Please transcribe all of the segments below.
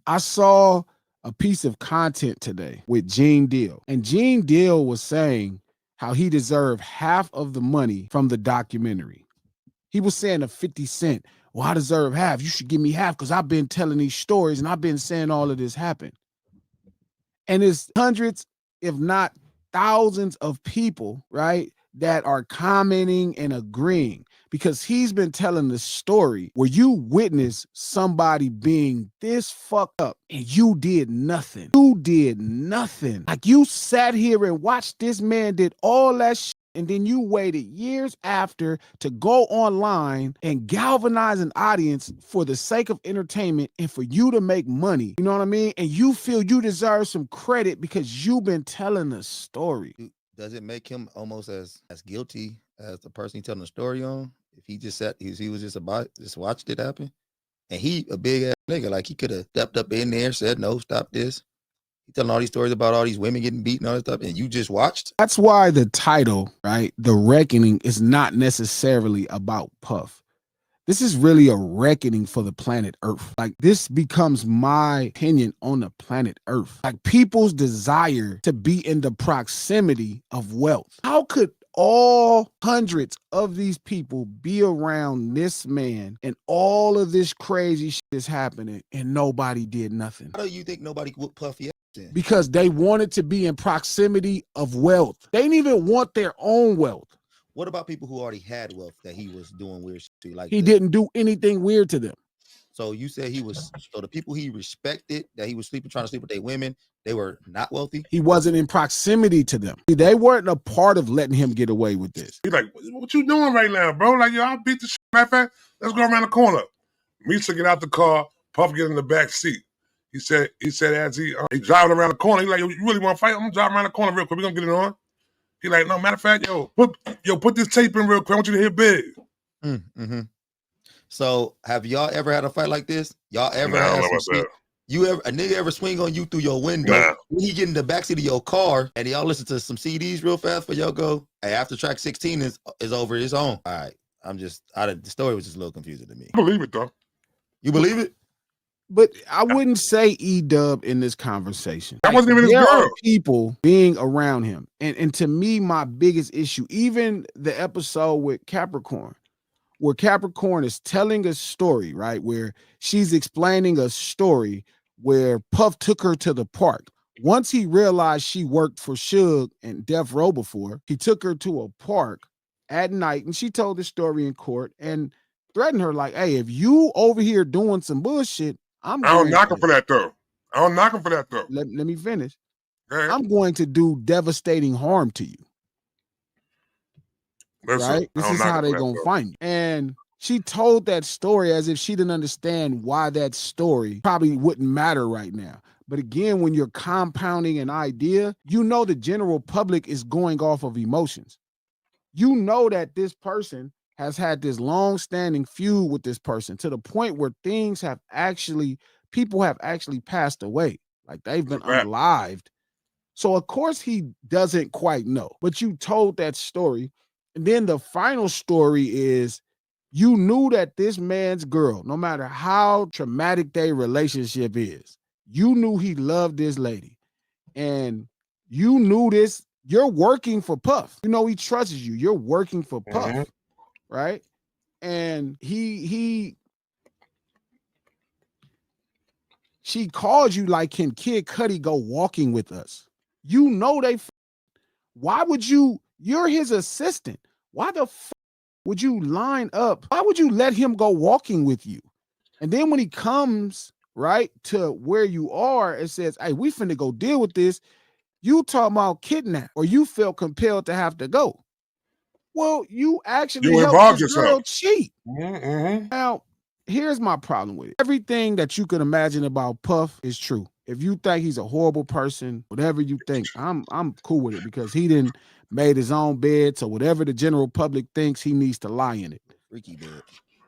I saw a piece of content today with Gene Deal, and Gene Deal was saying how he deserved half of the money from the documentary. He was saying to 50 Cent, well, I deserve half. You should give me half because I've been telling these stories and I've been saying all of this happened. And it's hundreds, if not thousands of people, right, that are commenting and agreeing because he's been telling the story where you witness somebody being this fucked up and you did nothing. You did nothing. Like you sat here and watched this man did all that shit. And then you waited years after to go online and galvanize an audience for the sake of entertainment and for you to make money. You know what I mean? And you feel you deserve some credit because you've been telling a story. Does it make him almost as guilty as the person he's telling the story on? If he just sat, he was just watched it happen, and he a big ass nigga, like he could have stepped up in there, said no, stop this. He's telling all these stories about all these women getting beaten, all this stuff, and you just watched. That's why the title, right, The Reckoning, is not necessarily about Puff. This is really a reckoning for the planet Earth. Like, this becomes my opinion on the planet Earth. Like, people's desire to be in the proximity of wealth. How could all hundreds of these people be around this man and all of this crazy shit is happening and nobody did nothing? How do you think nobody would Puff yet? Because they wanted to be in proximity of wealth. They didn't even want their own wealth. What about people who already had wealth that he was doing weird shit to? Like he didn't do anything weird to them. So you said so the people he respected, that he was trying to sleep with their women, they were not wealthy? He wasn't in proximity to them. They weren't a part of letting him get away with this. He's like, what you doing right now, bro? Like, yo, I'll beat the shit. Matter of fact, let's go around the corner. Meesa get out the car, Puff get in the back seat. He said as he driving around the corner, he's like, yo, you really want to fight? I'm going to drive around the corner real quick. We're going to get it on. He like, no, matter of fact, put this tape in real quick. I want you to hit big. Mm-hmm. So have y'all ever had a fight like this? Y'all ever had a nigga ever swing on you through your window? Nah. When he get in the backseat of your car and y'all listen to some CDs real fast for y'all go, hey, after track 16 is over, it's on. All right. The story was just a little confusing to me. I believe it though. You believe it? But I wouldn't say E-Dub in this conversation. That wasn't even his girl. There are people being around him. And to me, my biggest issue, even the episode with Capricorn, where Capricorn is telling a story, right? Where she's explaining a story where Puff took her to the park. Once he realized she worked for Suge and Death Row before, he took her to a park at night and she told the story in court and threatened her like, hey, if you over here doing some bullshit, I don't knock him for that though. Let me finish. Okay. I'm going to do devastating harm to you. Right? This is how they're going to find you. And she told that story as if she didn't understand why that story probably wouldn't matter right now. But again, when you're compounding an idea, you know the general public is going off of emotions. You know that this person has had this long-standing feud with this person to the point where people have actually passed away. Like they've been unalived. So of course he doesn't quite know, but you told that story. And then the final story is you knew that this man's girl, no matter how traumatic their relationship is, you knew he loved this lady. And you knew this, you're working for Puff. You know, he trusts you. You're working for Puff. Right? And she called you like, can Kid Cudi go walking with us? You know why would you're his assistant. Why the would you line up? Why would you let him go walking with you? And then when he comes, right, to where you are and says, hey, we finna go deal with this, you talking about kidnap or you feel compelled to have to go. Well, you actually helped this girl cheat. Mm-hmm. Now, here's my problem with it. Everything that you can imagine about Puff is true. If you think he's a horrible person, whatever you think, I'm cool with it because he didn't made his own bed. So whatever the general public thinks, he needs to lie in it. Freaky bed.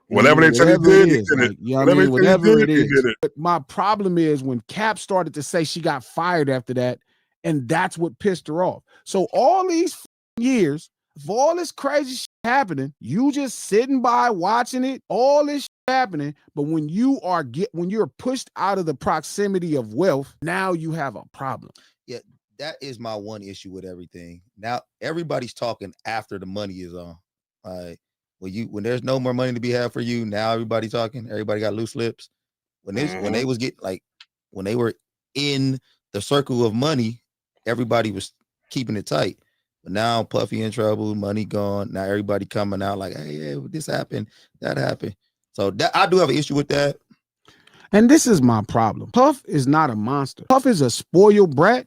Whatever they said he did, he did it. You know what I mean? Whatever it is. But my problem is when Cap started to say she got fired after that, and that's what pissed her off. So all these years, for all this crazy shit happening, you just sitting by watching it, all this shit happening. But when you're pushed out of the proximity of wealth, now you have a problem. Yeah, that is my one issue with everything. Now everybody's talking after the money is on. When there's no more money to be had for you, now everybody talking. Everybody got loose lips. When they was getting when they were in the circle of money, everybody was keeping it tight. But now Puffy in trouble, money gone. Now everybody coming out like, hey, yeah, this happened, that happened. So that I do have an issue with that. And this is my problem. Puff is not a monster. Puff is a spoiled brat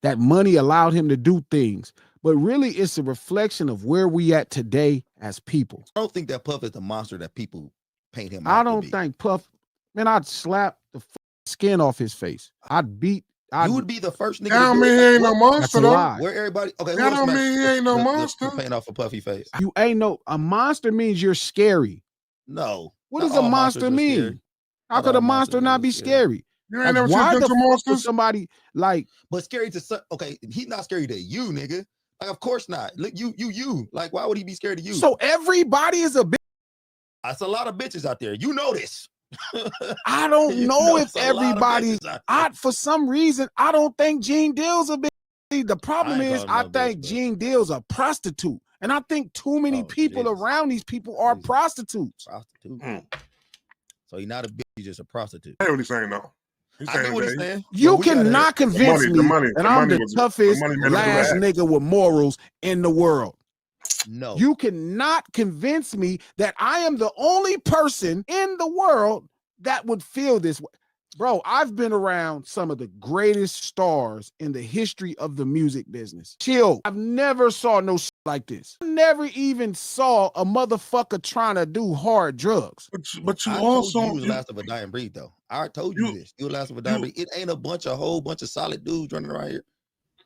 that money allowed him to do things. But really, it's a reflection of where we at today as people. I don't think that Puff is the monster that people paint him out I to don't be. think Puff, man, I'd slap the skin off his face. You would be the first nigga. That don't mean he ain't no monster, That's a though. lie. Where everybody, okay, That don't mean he ain't no monster. Paint off a Puffy face. You ain't a monster means you're scary. No. What does a monster mean? How could a monster not be scary? You ain't never seen Gentle Monsters? Somebody like, but scary to okay, he's not scary to you, nigga. Like, of course not. Look, you. Like, why would he be scared of you? So everybody is a bitch. That's a lot of bitches out there. You know this. I don't know if everybody. For some reason, I don't think Gene Deal's a bitch. The problem is, I think Gene Deal's a prostitute, and I think too many people around these people are prostitutes. So he's not a bitch. He's just a prostitute. I hear what he's saying, though. I know what he's saying. You cannot convince me that I'm the toughest last nigga with morals in the world. No. You cannot convince me that I am the only person in the world that would feel this way. Bro, I've been around some of the greatest stars in the history of the music business. Chill. I've never saw no shit like this. I never even saw a motherfucker trying to do hard drugs. But you I also told you was the last of a dying breed, though. I told you this. You the last of a dying breed. It ain't a whole bunch of solid dudes running around here.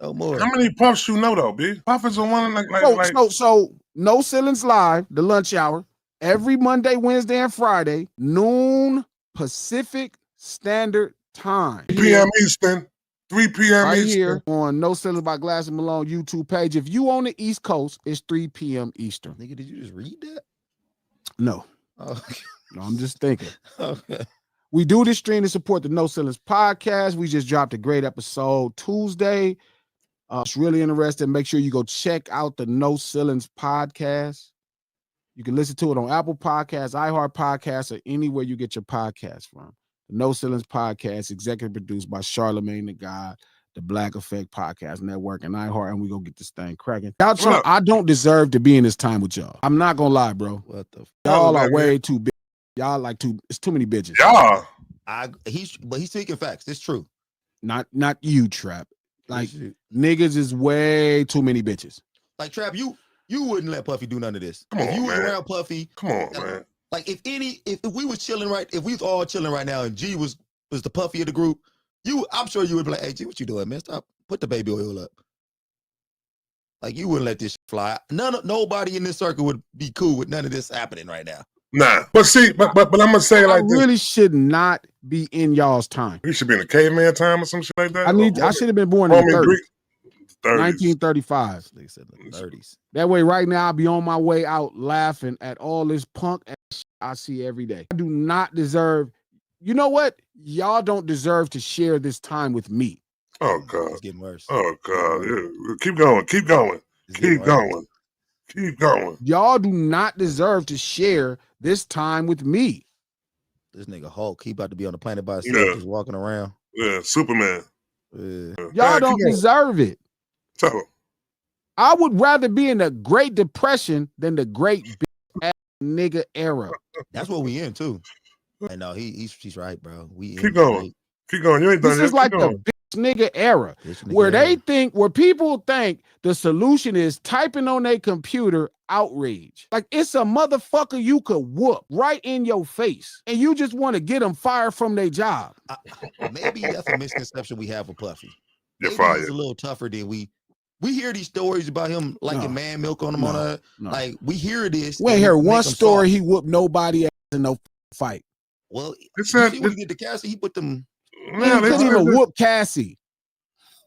No more. How many Puffs you know, though, B? Puff is the one So No Ceilings Live, the lunch hour, every Monday, Wednesday, and Friday, noon Pacific Standard Time. 3 p.m. Eastern. 3 p.m. Right Eastern. here on No Ceilings by Glass and Malone YouTube page. If you on the East Coast, it's 3 p.m. Eastern. Nigga, did you just read that? No. Oh, okay. No, I'm just thinking. Okay. We do this stream to support the No Ceilings podcast. We just dropped a great episode Tuesday. It's really interesting. Make sure you go check out the No Ceilings podcast. You can listen to it on Apple Podcasts, iHeart Podcasts, or anywhere you get your podcasts from. The No Ceilings podcast, executive produced by Charlemagne the God, the Black Effect Podcast Network, and iHeart, and we gonna get this thing cracking. I don't deserve to be in this time with y'all. I'm not gonna lie, bro. What the? Y'all are way too big. Y'all it's too many bitches. Yeah. He's speaking facts. It's true. Not you, Trap. Like niggas is way too many bitches. Like Trap, you wouldn't let Puffy do none of this. Come on, if you man. was around Puffy, come on, man. Like if we was chilling if we was all chilling right now and G was the Puffy of the group, I'm sure you would be like, hey G, what you doing, man? Stop, put the baby oil up. Like you wouldn't let this shit fly. Nobody in this circle would be cool with none of this happening right now. Nah, but see, but I'm gonna say it like I really should not be in y'all's time. You should be in a caveman time or some shit like that. I should have been born in the 30s. 1935. They said the 30s. That way, right now, I'll be on my way out laughing at all this punk ass I see every day. I do not deserve. You know what? Y'all don't deserve to share this time with me. Oh God, it's getting worse. Oh God, yeah. Keep going. Keep going. Keep going. Keep going. Y'all do not deserve to share this time with me. This nigga Hulk, he about to be on the planet by himself, just walking around. Yeah, Superman. Y'all don't deserve it. Tell him. I would rather be in the Great Depression than the Great Ass Nigga era. That's what we in too. And no, he's right, bro. Keep going. Keep going. You ain't done this is like the bitch nigga era, where people think the solution is typing on their computer outrage. Like it's a motherfucker you could whoop right in your face, and you just want to get them fired from their job. Maybe that's a misconception we have of Puffy. You're fired. He's a little tougher than we hear these stories about him liking man milk on him on a like we hear this. We ain't hear one story he whooped nobody ass in no fight. Well, when he did the Cassie, he put them. Man, he couldn't even whoop Cassie.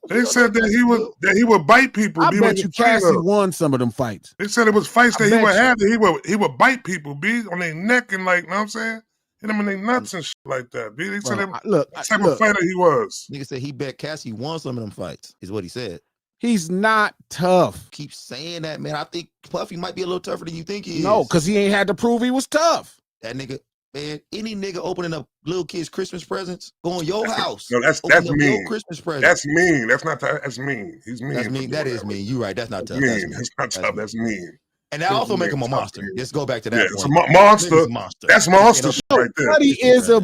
They said that he would bite people. I bet you Cassie won some of them fights. They said it was fights that he would have. That he would bite people, be on their neck and like, you know what I'm saying? hit him in their nuts and shit like that. B. They said Bro, him, look, what type of fighter he was. Nigga said he bet Cassie won some of them fights, is what he said. he's not tough. Keep saying that, man. I think Puffy might be a little tougher than you think he is. No, because he ain't had to prove he was tough. That nigga, man, any nigga opening up little kids' Christmas presents, go in your house. No, that's open up mean. Your Christmas present. That's mean. That's not tough. That's mean. He's mean. That's mean. That is mean. You right. That's not tough. Mean. That's mean. That's not tough. That's mean. And that also make him a monster. Let's go back to that Yeah, point. it's a monster. Nigga's a monster. That's monster shit right there. Buddy is a